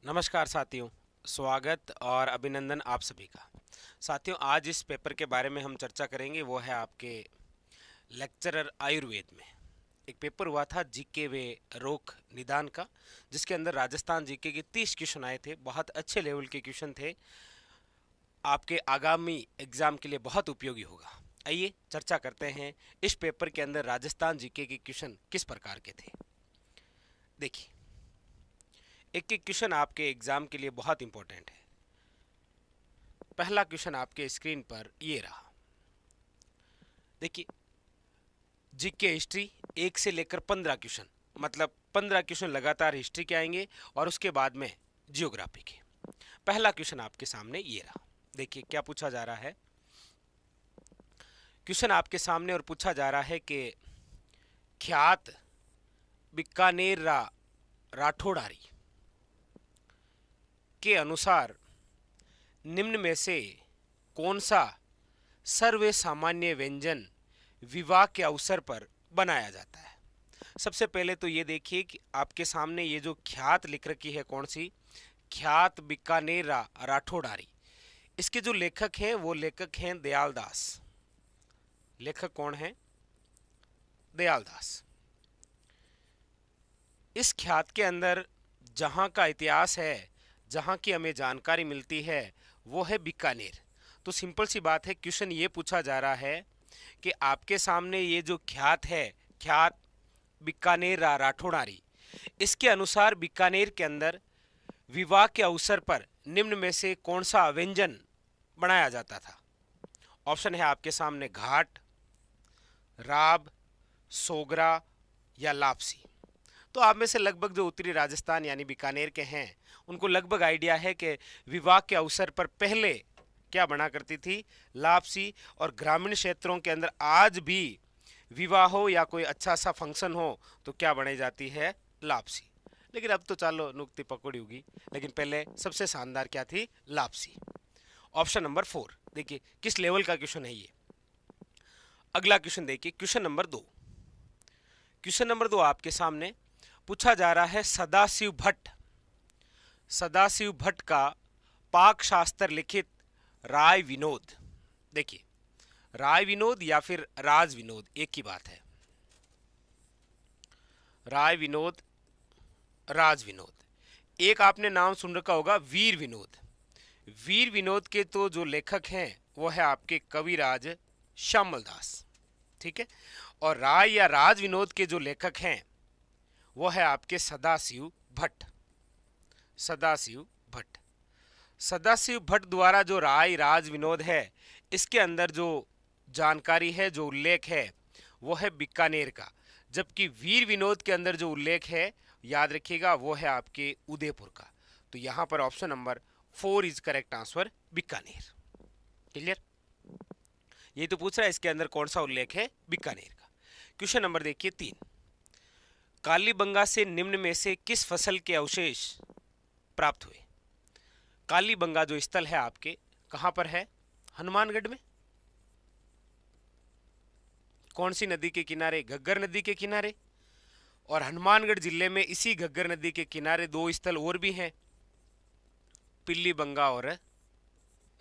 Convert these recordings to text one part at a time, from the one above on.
नमस्कार साथियों, स्वागत और अभिनंदन आप सभी का। साथियों, आज इस पेपर के बारे में हम चर्चा करेंगे, वो है आपके लेक्चरर आयुर्वेद में। एक पेपर हुआ था जीके व रोग निदान का, जिसके अंदर राजस्थान जीके के 30 क्वेश्चन आए थे। बहुत अच्छे लेवल के क्वेश्चन थे, आपके आगामी एग्जाम के लिए बहुत उपयोगी होगा। आइए चर्चा करते हैं इस पेपर के अंदर राजस्थान जीके के क्वेश्चन किस प्रकार के थे। देखिए, एक एक क्वेश्चन आपके एग्जाम के लिए बहुत इंपॉर्टेंट है। पहला क्वेश्चन आपके स्क्रीन पर ये रहा। देखिए, जीके हिस्ट्री 1 से लेकर 15 क्वेश्चन, मतलब 15 क्वेश्चन लगातार हिस्ट्री के आएंगे और उसके बाद में जियोग्राफी के। पहला क्वेश्चन आपके सामने ये रहा। देखिए क्या पूछा जा रहा है। क्वेश्चन आपके सामने और पूछा जा रहा है कि ख्यात बीकानेर राठौड़ारी के अनुसार निम्न में से कौन सा सर्व सामान्य व्यंजन विवाह के अवसर पर बनाया जाता है। सबसे पहले तो ये देखिए कि आपके सामने ये जो ख्यात लिख रखी है, कौन सी ख्यात बीकानेर राठौड़ारी, इसके जो लेखक हैं वो लेखक हैं दयालदास। लेखक कौन है? दयालदास। इस ख्यात के अंदर जहाँ का इतिहास है, जहाँ की हमें जानकारी मिलती है, वो है बीकानेर। तो सिंपल सी बात है, क्वेश्चन ये पूछा जा रहा है कि आपके सामने ये जो ख्यात है, ख्यात बीकानेर राठौड़ारी, इसके अनुसार बीकानेर के अंदर विवाह के अवसर पर निम्न में से कौन सा व्यंजन बनाया जाता था। ऑप्शन है आपके सामने घाट, राब, सोगरा या लापसी। तो आप में से लगभग जो उत्तरी राजस्थान यानी बीकानेर के हैं, उनको लगभग आइडिया है कि विवाह के अवसर पर पहले क्या बना करती थी, लापसी। और ग्रामीण क्षेत्रों के अंदर आज भी विवाह हो या कोई अच्छा सा फंक्शन हो तो क्या बनाई जाती है, लापसी। लेकिन अब तो चलो नुक्ती पकड़ी होगी, लेकिन पहले सबसे शानदार क्या थी, लापसी। Option number 4। देखिए किस लेवल का क्वेश्चन है ये। अगला क्वेश्चन देखिए, क्वेश्चन नंबर 2। क्वेश्चन नंबर 2 आपके सामने पूछा जा रहा है सदाशिव भट्ट। सदाशिव भट्ट का पाक शास्त्र लिखित राय विनोद। देखिए, राय विनोद या फिर राज विनोद एक ही बात है। राय विनोद, राज विनोद। एक आपने नाम सुन रखा होगा वीर विनोद। वीर विनोद के तो जो लेखक हैं वो है आपके कविराज श्यामल दास, ठीक है। और राय या राज विनोद के जो लेखक हैं वो है आपके सदाशिव भट्ट। सदाशिव भट्ट। सदाशिव भट्ट द्वारा जो राय राज विनोद है, इसके अंदर जो जानकारी है, जो उल्लेख है, वो है बीकानेर का। जबकि वीर विनोद के अंदर जो उल्लेख है, याद रखिएगा, वो है आपके उदयपुर का। तो यहां पर option number 4 is correct answer, Bikaner. Clear? ये तो पूछ रहा है इसके अंदर कौन सा उल्लेख है, बीकानेर का। क्वेश्चन नंबर देखिए 3। कालीबंगा से निम्न में से किस फसल के अवशेष प्राप्त हुए। कालीबंगा जो स्थल है आपके कहां पर है, हनुमानगढ़ में। कौन सी नदी के किनारे, घग्गर नदी के किनारे। और हनुमानगढ़ जिले में इसी घग्गर नदी के किनारे 2 स्थल और भी हैं, पिल्लीबंगा और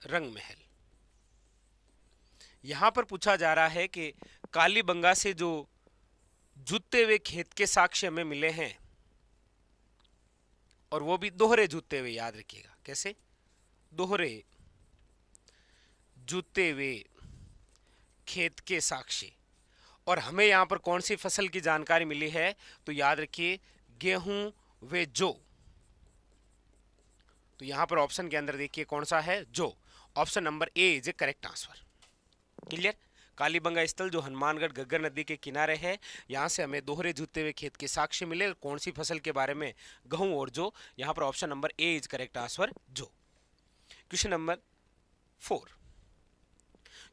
रंगमहल। यहां पर पूछा जा रहा है कि कालीबंगा से जो जूते हुए खेत के साक्ष्य हमें मिले हैं, और वो भी दोहरे जूते हुए, याद रखिएगा कैसे, दोहरे जूते हुए खेत के साक्ष्य। और हमें यहां पर कौन सी फसल की जानकारी मिली है, तो याद रखिए गेहूं व जौ। तो यहां पर ऑप्शन के अंदर देखिए कौन सा है, जौ। Option number A is A correct answer. Clear? Kalibangan स्थल जो हनुमानगढ़ घग्गर नदी के किनारे है, यहां से हमें दोहरे जूते हुए खेत के साक्ष्य मिले। कौन सी फसल के बारे में, गेहूं और जौ। यहां पर option number A is correct answer, जौ। Question number 4।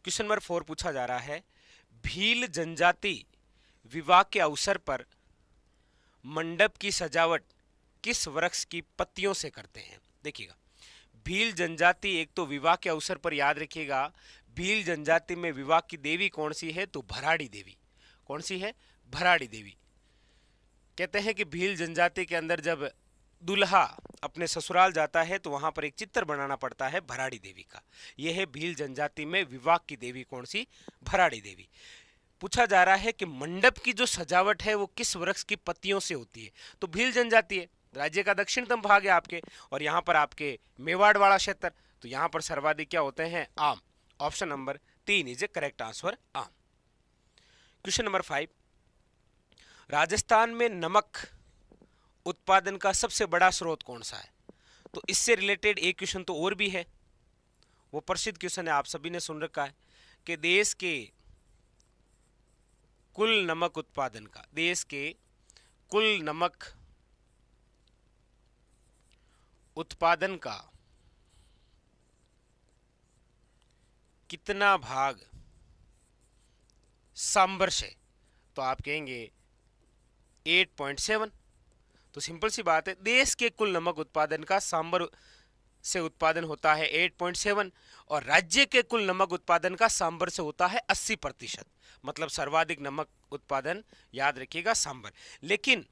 क्वेश्चन नंबर 4 पूछा जा रहा है भील जनजाति विवाह के अवसर पर मंडप की सजावट किस वृक्ष की पत्तियों से करते हैं। देखिएगा, भील जनजाति एक तो विवाह के अवसर पर, याद रखिएगा, भील जनजाति में विवाह की देवी कौन सी है, तो भराड़ी देवी। कौन सी है, भराड़ी देवी। कहते हैं कि भील जनजाति के अंदर जब दूल्हा अपने ससुराल जाता है तो वहां पर एक चित्र बनाना पड़ता है भराड़ी देवी का। यह है भील जनजाति में विवाह की देवी कौन सी? भराड़ी देवी। पूछा जा रहा है कि मंडप की जो सजावट है वो किस वृक्ष की पत्तियों से होती है? तो भील जनजाति है, राज्य का दक्षिणतम भाग है आपके, और यहाँ पर आपके मेवाड़ वाला क्षेत्र, तो यहाँ पर सर्वाधिक क्या होते हैं? आम। Option number 3 is a correct answer, आम। क्वेश्चन नंबर 5, राजस्थान में नमक उत्पादन का सबसे बड़ा स्रोत कौन सा है? तो इससे रिलेटेड एक क्वेश्चन तो और भी है, वो प्रसिद्ध क्वेश्चन है, आप सभी ने सुन रखा है कि देश के कुल नमक उत्पादन का, देश के कुल नमक उत्पादन का कितना भाग सांभर से? तो आप कहेंगे 8.7। तो सिंपल सी बात है, देश के कुल नमक उत्पादन का सांभर से उत्पादन होता है 8.7, और राज्य के कुल नमक उत्पादन का सांभर से होता है 80%। मतलब सर्वाधिक नमक उत्पादन, याद रखिएगा, सांभर। लेकिन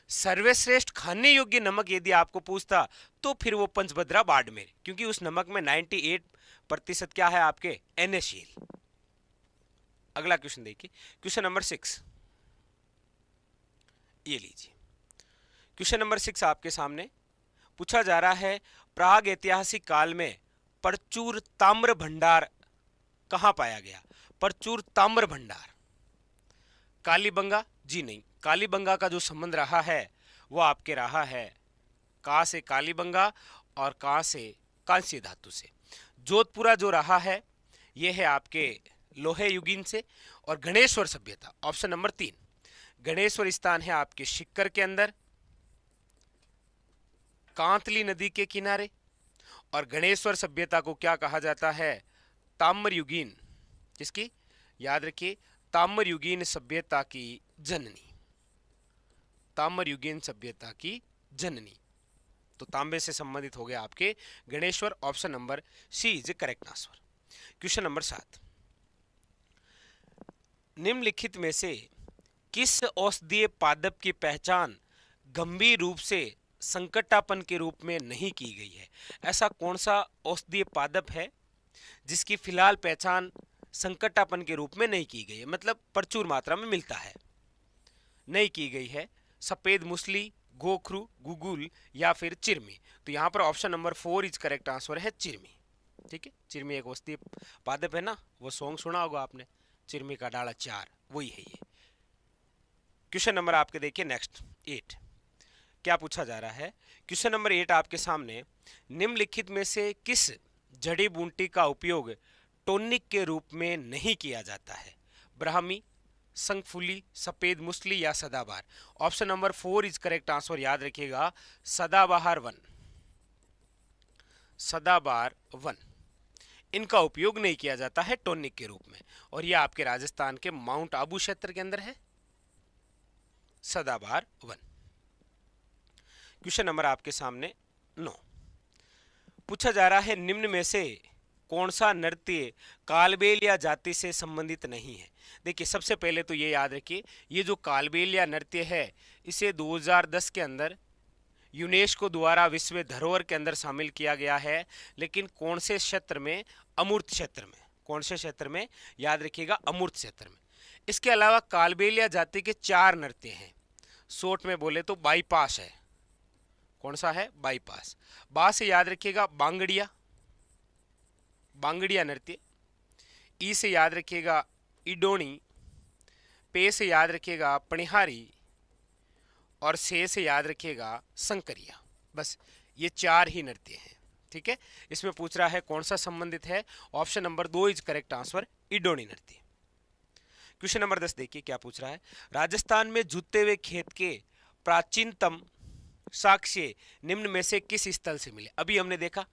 सर्वश्रेष्ठ खाने योग्य नमक यदि आपको पूछता तो फिर वो पंचभद्रा बाड़मेर, क्योंकि उस नमक में 98% क्या है आपके? NaCl। अगला क्वेश्चन देखिए, क्वेश्चन नंबर 6, ये लीजिए। क्वेश्चन नंबर 6 आपके सामने पूछा जा रहा है, प्राग ऐतिहासिक काल में प्रचुर ताम्र भंडार कहां पाया गया? प्रचुर ताम्र भंडार कालीबंगा? जी नहीं, कालीबंगा का जो संबंध रहा है वो आपके रहा है का से कालीबंगा और का से कांस्य धातु से। जोधपुरा जो रहा है ये है आपके लोहे युगीन से। और गणेश्वर सभ्यता, ऑप्शन नंबर 3, गणेश्वर स्थान है आपके शिक्कर के अंदर, कांतली नदी के किनारे। और गणेश्वर सभ्यता को क्या कहा जाता है? ताम्र युगीन। किसकी? याद रखिए, ताम्र युगीन सभ्यता की जननी, ताम्र युगीन सभ्यता की जननी। तो तांबे से संबंधित हो गया आपके Ganeshwar, option number C is correct answer. Question number 7, निम्नलिखित में से किस औषधीय पादप की पहचान गंभीर रूप से संकटापन के रूप में नहीं की गई है? ऐसा कौन सा औषधीय पादप है जिसकी फिलहाल पहचान संकटापन के रूप में नहीं की गई है, मतलब प्रचुर मात्रा में मिलता है, नहीं की गई है? सफेद मूसली, गोखरू, गुगुल या फिर चिरमी? तो यहाँ पर option number 4 is correct answer है, चिरमी। ठीक है, चिरमी एक औषधीय पादप है ना, वो सॉन्ग सुना होगा आपने, चिरमी का डाला 4, वही है ये। क्वेश्चन नंबर आपके देखिए नेक्स्ट 8, क्या पूछा जा रहा है? क्वेश्चन नंबर 8 आपके सामने, निम्नलिखित में से किस जड़ी बूटी का उपयोग टॉनिक के रूप में नहीं किया जाता है? ब्राह्मी, शंखफूली, सफेद मूसली या सदाबहार? Option number 4 is correct answer, याद रखिएगा, सदाबहार 1, सदाबहार 1, इनका उपयोग नहीं किया जाता है टॉनिक के रूप में। और यह आपके राजस्थान के माउंट आबू क्षेत्र के अंदर है, सदाबहार 1। क्वेश्चन नंबर आपके सामने 9, पूछा जा रहा है, निम्न में से कौन सा नृत्य कालबेलिया जाति से संबंधित नहीं है? देखिए, सबसे पहले तो ये याद रखिए, ये जो कालबेलिया नृत्य है इसे 2010 के अंदर यूनेस्को द्वारा विश्व धरोहर के अंदर शामिल किया गया है, लेकिन कौन से क्षेत्र में? अमूर्त क्षेत्र में। कौन से क्षेत्र में? याद रखिएगा, अमूर्त क्षेत्र में। इसके अलावा कालबेलिया जाति के 4 नृत्य हैं, शॉर्ट में बोले तो बाईपास है। कौन सा है? बाईपास। बा से याद रखिएगा बांगड़िया, बांगड़िया नृत्य। ई से याद रखिएगा इडोनी, पे से याद रखिएगा पणिहारी, और से याद रखिएगा संकरिया। बस ये 4 ही नृत्य हैं। ठीक है, इसमें पूछ रहा है कौन सा संबंधित है? Option number 2 is correct answer, इडोनी नृत्य। क्वेश्चन नंबर 10 देखिए क्या पूछ रहा है, राजस्थान में जुते हुए खेत के प्राचीनतम साक्ष्य निम्न में से किस स्थल से मिले? अभी हमने देखा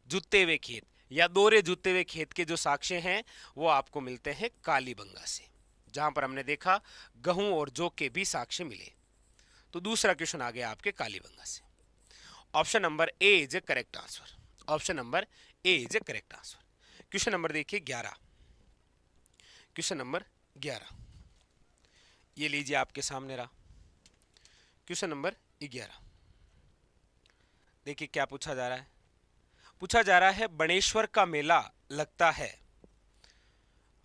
जुते हुए खेत या दोहरे जुते हुए खेत के जो साक्ष्य हैं वो आपको मिलते हैं कालीबंगा से, जहां पर हमने देखा गेहूं और जौ के भी साक्ष्य मिले। तो दूसरा क्वेश्चन आ गया आपके कालीबंगा से। Option number A is A correct answer, option number A is A correct answer. Question number देखिए 11, क्वेश्चन नंबर 11 ये लीजिए आपके सामने रहा। क्वेश्चन नंबर 11, देखिए क्या पूछा जा रहा है, पूछा जा रहा है बणेश्वर का मेला लगता है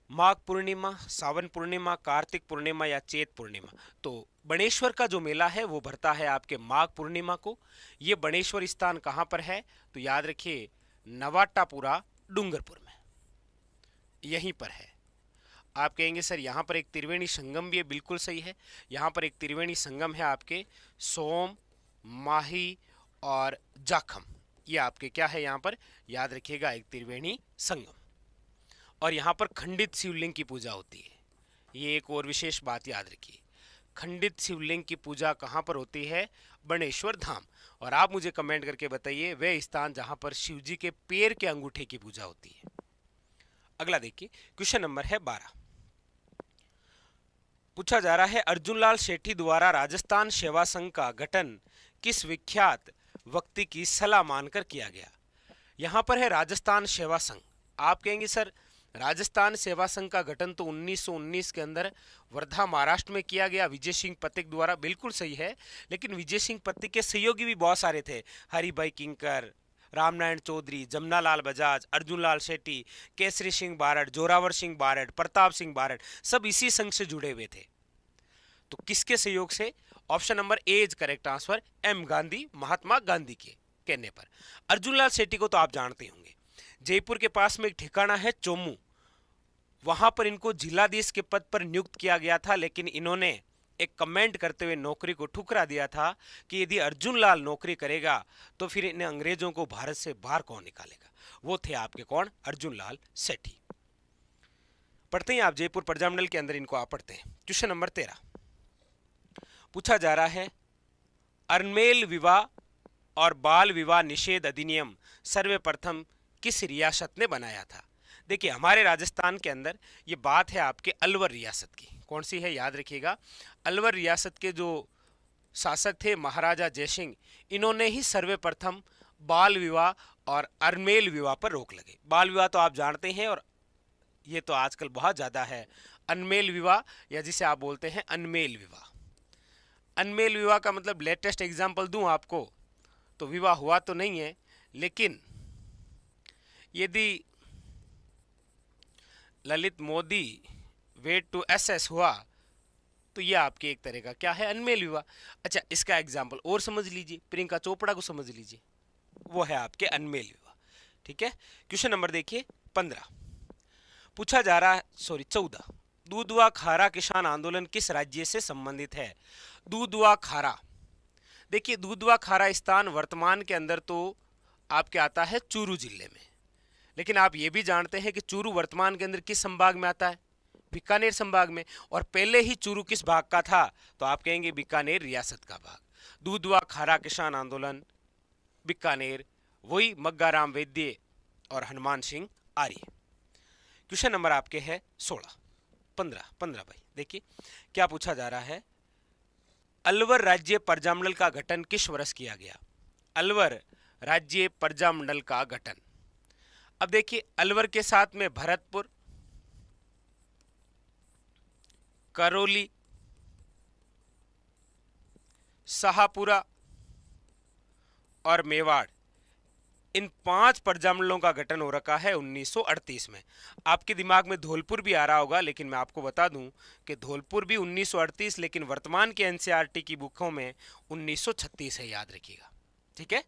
माघ पूर्णिमा, सावन पूर्णिमा, कार्तिक पूर्णिमा या चैत पूर्णिमा। तो बणेश्वर का जो मेला है वो भरता है आपके माघ पूर्णिमा को। ये बणेश्वर स्थान कहाँ पर है, तो याद रखिए नवाटापुरा डूंगरपुर में, यहीं पर है। आप कहेंगे सर यहाँ पर एक त्रिवेणी संगम भी है, बिल्कुल सही है। यहाँ पर एक त्रिवेणी संगम है आपके सोम, माही और जाखम, ये आपके क्या है यहाँ पर, याद रखिएगा एक त्रिवेणी संगम। और यहाँ पर खंडित शिवलिंग की पूजा होती है, ये एक और विशेष बात याद रखिए। खंडित शिवलिंग की पूजा कहाँ पर होती है, बणेश्वर धाम। और आप मुझे कमेंट करके बताइए वह स्थान जहाँ पर शिव जी के पैर के अंगूठे की पूजा होती है। अगला देखिए, क्वेश्चन नंबर है 12। पूछा जा रहा है अर्जुनलाल सेठी द्वारा राजस्थान सेवा संघ का गठन किस विख्यात व्यक्ति की सलाह मानकर किया गया। यहाँ पर है राजस्थान सेवा संघ। आप कहेंगे सर राजस्थान सेवा संघ का गठन तो 1919 के अंदर वर्धा महाराष्ट्र में किया गया विजय सिंह पथिक द्वारा, बिल्कुल सही है। लेकिन विजय सिंह पथिक के सहयोगी भी बहुत सारे थे, हरिभाई किंकर, रामनारायण चौधरी, जमनालाल बजाज, अर्जुनलाल सेठी, केसरी सिंह बारड, जोरावर सिंह बारड, प्रताप सिंह बारड, सब इसी संघ से जुड़े हुए थे। तो किसके सहयोग से, option number A is correct answer, M Gandhi, Mahatma Gandhi के कहने पर। अर्जुनलाल सेठी को तो आप जानते होंगे, जयपुर के पास में एक ठिकाना है चोमू, वहां पर इनको जिलाधीश के पद पर नियुक्त किया गया था। लेकिन इन्होंने एक कमेंट करते हुए नौकरी को ठुकरा दिया था कि यदि अर्जुनलाल नौकरी करेगा तो फिर इन अंग्रेजों को भारत से बाहर कौन निकालेगा। वो थे आपके कौन, अर्जुनलाल सेठी। पढ़ते हैं आप जयपुर प्रजामंडल के अंदर, इनको आप पढ़ते हैं। क्वेश्चन नंबर 13 पूछा जा रहा है अनमेल विवाह और बाल विवाह निषेध अधिनियम सर्वप्रथम किस रियासत ने बनाया था। देखिए हमारे राजस्थान के अंदर ये बात है आपके अलवर रियासत की। कौन सी है, याद रखिएगा अलवर रियासत के जो शासक थे महाराजा जयसिंह, इन्होंने ही सर्वप्रथम बाल विवाह और अनमेल विवाह पर रोक लगे। बाल विवाह तो आप जानते हैं, और ये तो आजकल बहुत ज़्यादा है, अनमेल विवाह या जिसे आप बोलते हैं अनमेल विवाह। अनमेल विवाह का मतलब लेटेस्ट एग्जाम्पल दूं आपको तो विवाह हुआ तो नहीं है, लेकिन यदि ललित मोदी वेट टू एसएस हुआ तो ये आपके एक तरह का क्या है, अनमेल विवाह। अच्छा इसका एग्जाम्पल और समझ लीजिए, प्रियंका चोपड़ा को समझ लीजिए, वो है आपके अनमेल विवाह। ठीक है, क्वेश्चन नंबर देखिए 15 पूछा जा रहा है, 14 दूधवा खारा किसान आंदोलन किस राज्य से संबंधित है। दूधवा खारा, देखिए दूधवा खारा स्थान वर्तमान के अंदर तो आपके आता है चूरू जिले में, लेकिन आप ये भी जानते हैं कि चूरू वर्तमान के अंदर किस संभाग में आता है, बीकानेर संभाग में। और पहले ही चूरू किस भाग का था, तो आप कहेंगे बीकानेर रियासत का भाग। दूधवा खारा किसान आंदोलन बीकानेर, वही मग्गाराम वैद्य और हनुमान सिंह आर्य। क्वेश्चन नंबर आपके है 16 15 भाई देखिए क्या पूछा जा रहा है, अलवर राज्य प्रजामंडल का गठन किस वर्ष किया गया। अलवर राज्य प्रजामंडल का गठन, अब देखिए अलवर के साथ में भरतपुर, करौली, शाहपुरा और मेवाड़, इन 5 प्रजामंडलों का गठन हो रखा है 1938 में। आपके दिमाग में धौलपुर भी आ रहा होगा, लेकिन मैं आपको बता दूं कि धौलपुर भी 1938, लेकिन वर्तमान के एनसीईआरटी की बुकों में 1936 है, याद रखिएगा। ठीक है,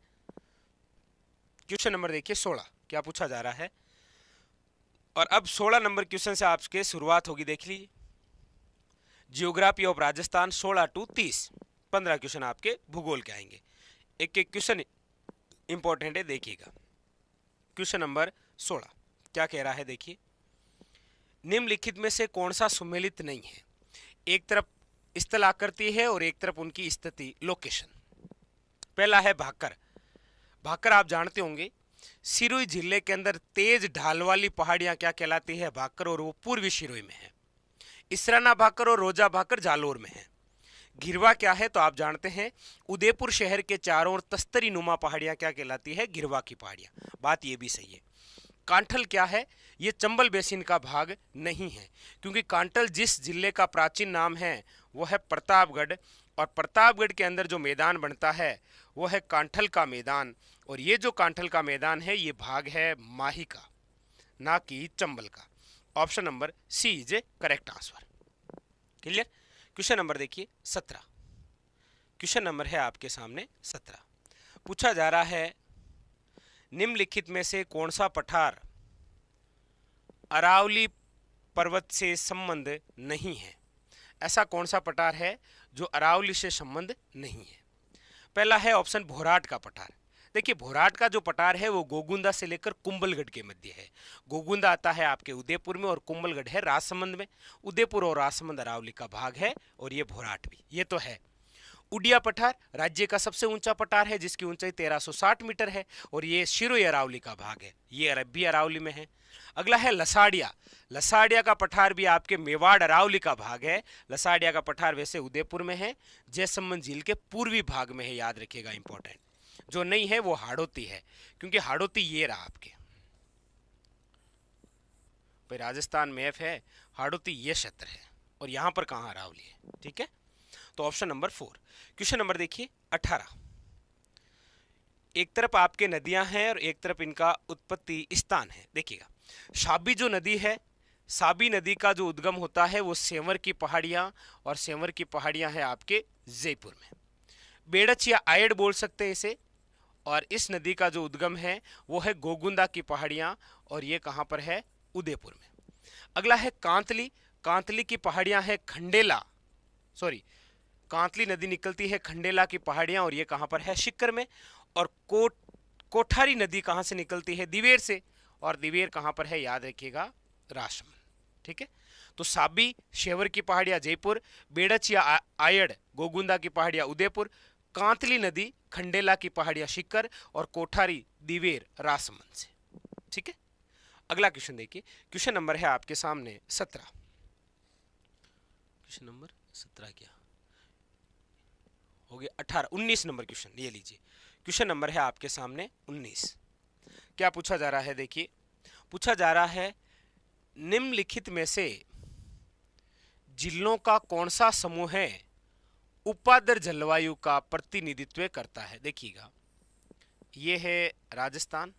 क्वेश्चन नंबर देखिए 16 क्या पूछा जा रहा है। और अब 16 नंबर क्वेश्चन से आपके शुरुआत होगी, देख लीजिए। Geography of Rajasthan 16 to 30, 15 question आपके भूगोल के आएंगे। एक एक क्वेश्चन इंपॉर्टेंट है, देखिएगा। क्वेश्चन नंबर 16 क्या कह रहा है, देखिए निम्नलिखित में से कौन सा सुमेलित नहीं है। एक तरफ स्थल आकृति है और एक तरफ उनकी स्थिति लोकेशन। पहला है भाकर। भाकर आप जानते होंगे सिरोही जिले के अंदर तेज ढाल वाली पहाड़ियां क्या कहलाती है, भाकर, और वो पूर्वी सिरोही में है। इसराना भाकर और रोजा भाकर जालोर में है। गिरवा क्या है, तो आप जानते हैं उदयपुर शहर के चारों ओर तस्तरी नुमा पहाड़ियां क्या कहलाती है, गिरवा की पहाड़ियां। बात ये भी सही है। कांठल क्या है, ये चंबल बेसिन का भाग नहीं है, क्योंकि कांठल जिस जिले का प्राचीन नाम है वो है प्रतापगढ़, और प्रतापगढ़ के अंदर जो मैदान बनता है वो है कांठल का मैदान, और ये जो कांठल का मैदान है ये भाग है माही का, ना कि चंबल का। Option number C is A correct answer. Clear. Question number देखिए 17। क्वेश्चन नंबर है आपके सामने 17। पूछा जा रहा है निम्नलिखित में से कौन सा पठार अरावली पर्वत से संबंध नहीं है। ऐसा कौन सा पठार है जो अरावली से संबंध नहीं है। पहला है ऑप्शन भोराट का पठार। देखिए भोराट का जो पठार है वो गोगुंदा से लेकर कुंभलगढ़ के मध्य है। गोगुंदा आता है आपके उदयपुर में और कुंभलगढ़ है राजसमंद में। उदयपुर और राजसमंद अरावली का भाग है और ये भोराट भी, ये तो है। उडिया पठार राज्य का सबसे ऊंचा पठार है जिसकी ऊंचाई 1360 मीटर है और ये शिरोई अरावली का भाग है, ये अरबी अरावली में है। अगला है लसाड़िया। लसाड़िया का पठार भी आपके मेवाड़ अरावली का भाग है। लसाड़िया का पठार वैसे उदयपुर में है, जयसमंद झील के पूर्वी भाग में है, याद रखिएगा इंपॉर्टेंट। जो नहीं है वो हाड़ौती है, क्योंकि हाड़ौती ये रहा आपके भाई राजस्थान में एफ है, हाड़ौती ये क्षेत्र है और यहां पर कहां अरावली है। ठीक है, तो ऑप्शन नंबर 4। क्वेश्चन नंबर देखिए 18। एक तरफ आपके नदियां हैं और एक तरफ इनका उत्पत्ति स्थान है। देखिएगा साबी जो नदी है, साबी नदी का जो उद्गम होता है वो सेंवर की पहाड़ियां, और सेंवर की पहाड़ियां है आपके जयपुर में। बेड़च या आयड़ बोल सकते हैं इसे, और इस नदी का जो उद्गम है वो है गोगुंदा की पहाड़ियां और ये कहां पर है, उदयपुर में। अगला है कांतली। कांतली की पहाड़ियां है खंडेला, सॉरी कांतली नदी निकलती है खंडेला की पहाड़ियां और ये कहां पर है, शिक्कर में। और कोठारी नदी कहां से निकलती है, दिवेर से, और दिवेर कहां पर है, याद रखिएगा राजसमंद। ठीक है, तो साबी शेवर की पहाड़ियां जयपुर, बेड़च या आयड़ गोगुंदा की पहाड़ियां उदयपुर, कांतली नदी खंडेला की पहाड़ियां शिक्कर और कोठारी दिवेर राजसमंद से। ठीक है, अगला क्वेश्चन देखिए। क्वेश्चन नंबर है आपके सामने 17। क्वेश्चन नंबर 17 क्या हो गया, 18, 19 नंबर क्वेश्चन ये लीजिए। क्वेश्चन नंबर है आपके सामने 19। क्या पूछा जा रहा है, देखिए पूछा जा रहा है निम्नलिखित में से जिलों का कौन सा समूह है उपाद्र जलवायु का प्रतिनिधित्व करता है। देखिएगा ये है राजस्थान,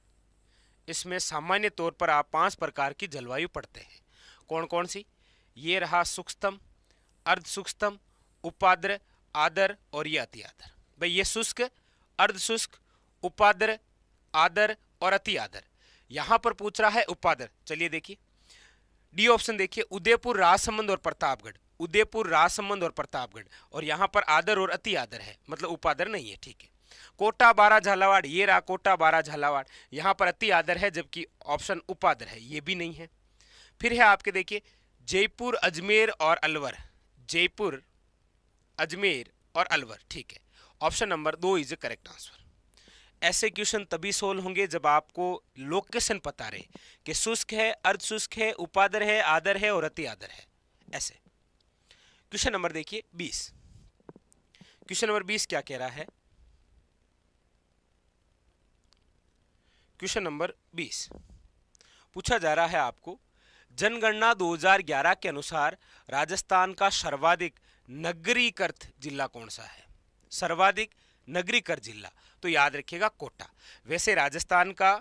इसमें सामान्य तौर पर आप 5 प्रकार की जलवायु पढ़ते हैं। कौन कौन सी, ये रहा सूक्ष्म, अर्ध सूक्ष्म, उपाद्र, आदर और ये अति आदर। भाई ये शुष्क, अर्ध शुष्क, उपाद्र, आदर और अति आदर। यहां पर पूछ रहा है उपाद्र। चलिए देखिए डी ऑप्शन देखिए, उदयपुर, राजसमंद और प्रतापगढ़। उदयपुर, राजसमंद और प्रतापगढ़, और यहां पर आदर और अति आदर है, मतलब उपादर नहीं है। ठीक है, कोटा, बारा, झालावाड़, ये रहा कोटा, बारा, झालावाड़, यहां पर अति आदर है जबकि ऑप्शन उपादर है, ये भी नहीं है। फिर है आपके देखिए जयपुर, अजमेर और अलवर। जयपुर, अजमेर और अलवर। ठीक है, option number 2 is correct answer. ऐसे क्वेश्चन तभी सोल्व होंगे जब आपको लोकेशन पता रहे कि शुष्क है, अर्ध शुष्क है, उपादर है, आदर है और अति आदर है। ऐसे क्वेश्चन नंबर देखिए 20। क्वेश्चन नंबर 20 क्या कह रहा है, क्वेश्चन नंबर 20 पूछा जा रहा है आपको जनगणना 2011 के अनुसार राजस्थान का सर्वाधिक नगरीकृत जिला कौन सा है। सर्वाधिक नगरीकृत जिला, तो याद रखिएगा कोटा। वैसे राजस्थान का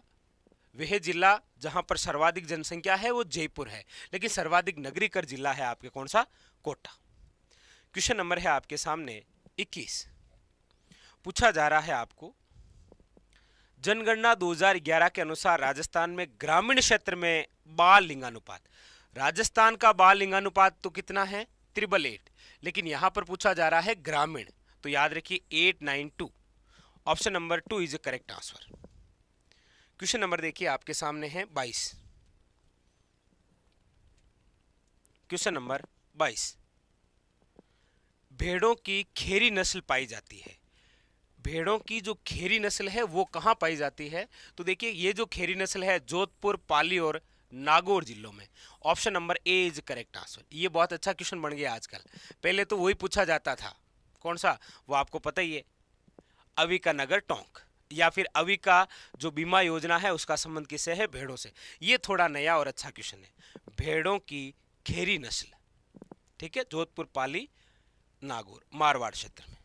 वह जिला जहां पर सर्वाधिक जनसंख्या है वो जयपुर है, लेकिन सर्वाधिक नगरीकृत जिला है आपके कौन सा, कोटा। क्वेश्चन नंबर है आपके सामने 21। पूछा जा रहा है आपको जनगणना 2011 के अनुसार राजस्थान में ग्रामीण क्षेत्र में बाल लिंगानुपात। राजस्थान का बाल लिंगानुपात तो कितना है, 888, लेकिन यहां पर पूछा जा रहा है ग्रामीण, तो याद रखिए 892। Option number 2 is correct answer. Question number देखिए आपके सामने है 22। क्वेश्चन नंबर 22, भेड़ों की खेरी नस्ल पाई जाती है। भेड़ों की जो खेरी नस्ल है वो कहां पाई जाती है, तो देखिए ये जो खेरी नस्ल है जोधपुर, पाली और नागौर जिलों में। Option number A is correct answer. ये बहुत अच्छा क्वेश्चन बन गया आजकल, पहले तो वही पूछा जाता था, कौन सा, वो आपको पता ही है, अवी का नगर टोंक, या फिर अवी का जो बीमा योजना है उसका संबंध किससे है, भेड़ों से। ये थोड़ा नया और अच्छा क्वेश्चन है, भेड़ों की खेरी नस्ल। ठीक है, जोधपुर, पाली, नागौर मारवाड़ क्षेत्र में।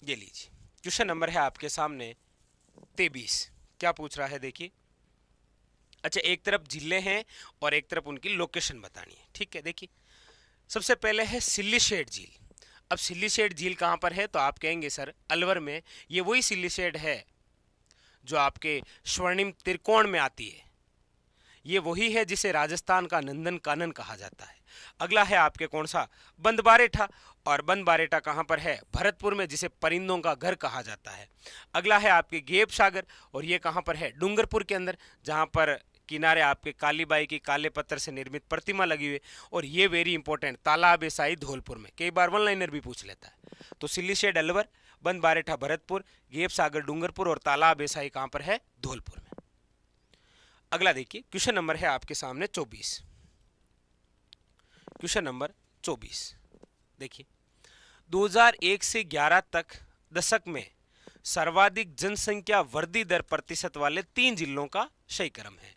ये लीजिए क्वेश्चन नंबर है आपके सामने 23। क्या पूछ रहा है देखिए। अच्छा, एक तरफ जिले हैं और एक तरफ उनकी लोकेशन बतानी है। ठीक है, देखिए सबसे पहले है सिल्लीशेड झील। अब सिल्लीशेड झील कहाँ पर है, तो आप कहेंगे सर अलवर में। ये वही सिल्लीशेड है जो आपके स्वर्णिम त्रिकोण में आती है। ये वही है जिसे राजस्थान का नंदन कानन कहा जाता है। अगला है आपके कौन सा, बंदबारेठा। और बंदबारेठा कहाँ पर है, भरतपुर में, जिसे परिंदों का घर कहा जाता है। अगला है आपके गेप सागर, और ये कहाँ पर है, डूंगरपुर के अंदर, जहाँ पर किनारे आपके कालीबाई की काले पत्थर से निर्मित प्रतिमा लगी हुई है। और ये वेरी इंपॉर्टेंट, तालाब एसाई धौलपुर में, कई बार वन लाइनर भी पूछ लेता है। तो सिल्लीशेड अलवर, बंदबारेठा भरतपुर, गेप सागर डूंगरपुर और तालाब एसाई कहाँ पर है, धौलपुर में। अगला देखिए क्वेश्चन नंबर है आपके सामने 24। क्वेश्चन नंबर 24 देखिए, 2001 से 11 तक दशक में सर्वाधिक जनसंख्या वृद्धि दर प्रतिशत वाले 3 जिलों का सही क्रम है।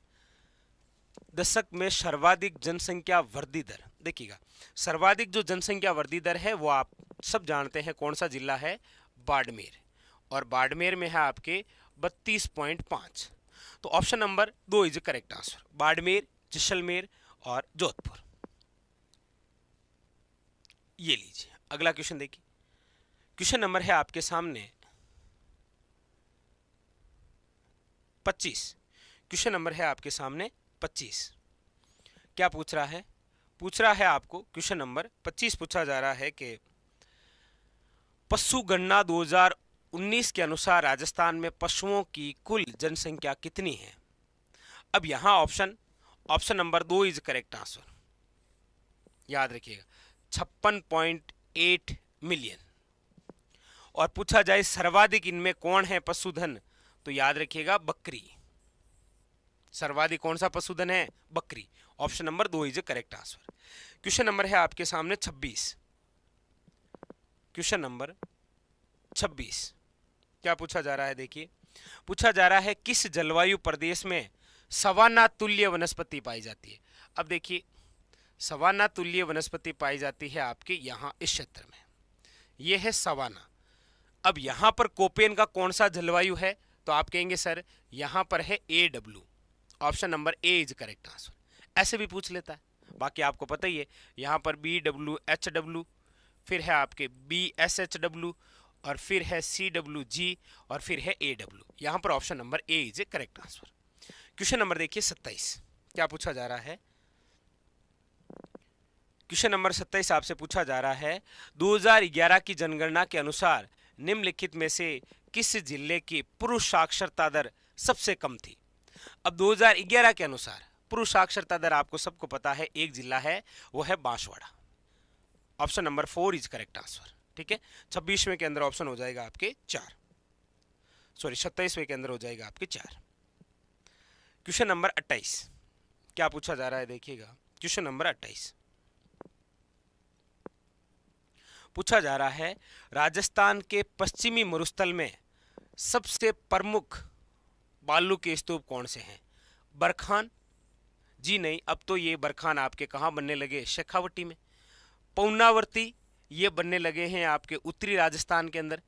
दशक में सर्वाधिक जनसंख्या वृद्धि दर, देखिएगा सर्वाधिक जो जनसंख्या वृद्धि दर है वो आप सब जानते हैं कौन सा जिला है, बाड़मेर। और बाड़मेर में है आपके 32.5। तो option number 2 is correct answer, Barmer, Jaisalmer और जोधपुर। ये लीजिए अगला क्वेश्चन देखिए। क्वेश्चन नंबर है आपके सामने 25। क्वेश्चन नंबर है आपके सामने 25। क्या पूछ रहा है, पूछ रहा है आपको क्वेश्चन नंबर 25 पूछा जा रहा है कि पशु गणना 2019 के अनुसार राजस्थान में पशुओं की कुल जनसंख्या कितनी है। अब यहां option number 2 is correct answer, याद रखिएगा 56.8 मिलियन। और पूछा जाए सर्वाधिक इनमें कौन है पशुधन, तो याद रखिएगा बकरी। सर्वाधिक कौन सा पशुधन है, बकरी। Option number 2 is correct answer. Question number है आपके सामने 26। क्वेश्चन नंबर 26 क्या पूछा जा रहा है देखिए, पूछा जा रहा है किस जलवायु प्रदेश में सवाना तुल्य वनस्पति पाई जाती है। अब देखिए सवाना तुल्य वनस्पति पाई जाती है आपके यहाँ इस क्षेत्र में, यह है सवाना। अब यहाँ पर कोपेन का कौन सा जलवायु है, तो आप कहेंगे सर यहाँ पर है AW। Option number A is correct answer. ऐसे भी पूछ लेता है, बाकी आपको पता ही है, यहाँ पर BWHW, फिर है आपके BSHW, और फिर है CWG, और फिर है AW। यहाँ पर option number A is correct answer. Question number देखिए 27। क्या पूछा जा रहा है, क्वेश्चन नंबर 27 आपसे पूछा जा रहा है 2011 की जनगणना के अनुसार निम्नलिखित में से किस जिले की पुरुष साक्षरता दर सबसे कम थी। अब 2011 के अनुसार पुरुष साक्षरता दर आपको सबको पता है, एक जिला है वो है Banswara. Option number 4 is correct answer. ठीक है, 26वें के अंदर ऑप्शन हो जाएगा आपके 4, सॉरी 27वें के अंदर हो जाएगा आपके 4। क्वेश्चन नंबर 28 क्या पूछा जा रहा है देखिएगा। क्वेश्चन नंबर 28 पूछा जा रहा है राजस्थान के पश्चिमी मरुस्थल में सबसे प्रमुख बालू के स्तूप कौन से हैं। बरखान, जी नहीं, अब तो ये बरखान आपके कहाँ बनने लगे, शेखावटी में। पौनावर्ती, ये बनने लगे हैं आपके उत्तरी राजस्थान के अंदर।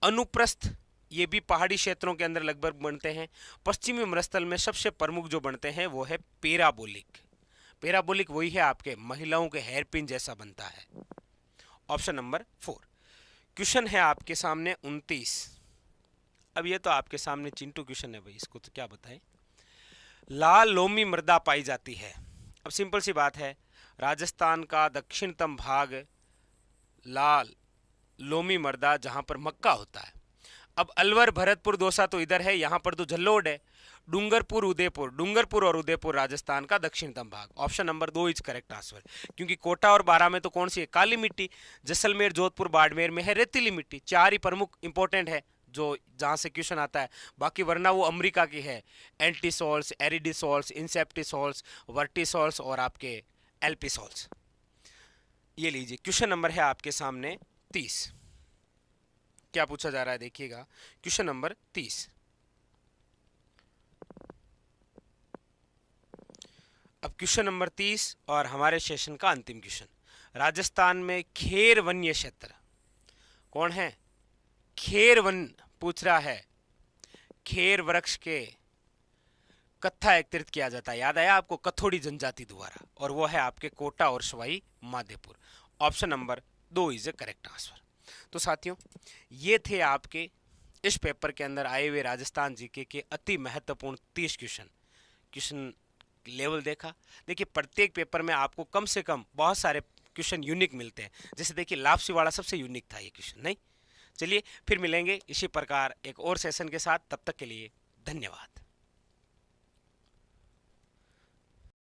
अनुप्रस्थ, ये भी पहाड़ी क्षेत्रों के अंदर लगभग बनते हैं। पश्चिमी मरुस्थल में सबसे प्रमुख जो बनते हैं वो है पेराबोलिक। पेराबोलिक वही है आपके महिलाओं के हेयरपिन जैसा बनता है। Option number 4। क्वेश्चन है आपके सामने 29। अब ये तो आपके सामने चिंटू क्वेश्चन है भाई, इसको तो क्या बताएं। लाल लोमी मृदा पाई जाती है। अब सिंपल सी बात है, राजस्थान का दक्षिणतम भाग लाल लोमी मृदा जहां पर मक्का होता है। अब अलवर, भरतपुर, दौसा तो इधर है, यहां पर तो जल्लोड है। डूंगरपुर, उदयपुर, डूंगरपुर और उदयपुर राजस्थान का दक्षिणतम भाग। Option number 2 is correct answer, क्योंकि कोटा और बारां में तो कौन सी है, काली मिट्टी। जैसलमेर, जोधपुर, बाड़मेर में है रेतीली मिट्टी। 4 ही प्रमुख इंपॉर्टेंट है जो जहां से क्वेश्चन आता है, बाकी वरना वो अमेरिका की है। एंटीसोल्स, एरिडिसोल्स, इंसेप्टिसोल्स, वर्टिसोल्स और आपके एल्पिसोल्स। ये लीजिए क्वेश्चन नंबर है आपके सामने 30। क्या पूछा जा रहा है देखिएगा, क्वेश्चन नंबर 30। अब क्वेश्चन नंबर 30 और हमारे सेशन का अंतिम क्वेश्चन, राजस्थान में खेर वन्य क्षेत्र कौन है? खेर वन पूछ रहा है। खेर वृक्ष के कत्था एकत्रित किया जाता है, याद आया आपको, कथोड़ी जनजाति द्वारा, और वो है आपके कोटा और Sawai Madhopur. Option number 2 is a correct answer. तो साथियों, ये थे आपके इस पेपर के अंदर आए हुए राजस्थान जीके के अति महत्वपूर्ण 30 क्वेश्चन लेवल देखा। देखिए, प्रत्येक पेपर में आपको कम से कम बहुत सारे क्वेश्चन यूनिक मिलते हैं। जैसे देखिए, लापसी वाला सबसे यूनिक था ये क्वेश्चन, नहीं? चलिए फिर मिलेंगे इसी प्रकार एक और सेशन के साथ, तब तक के लिए धन्यवाद।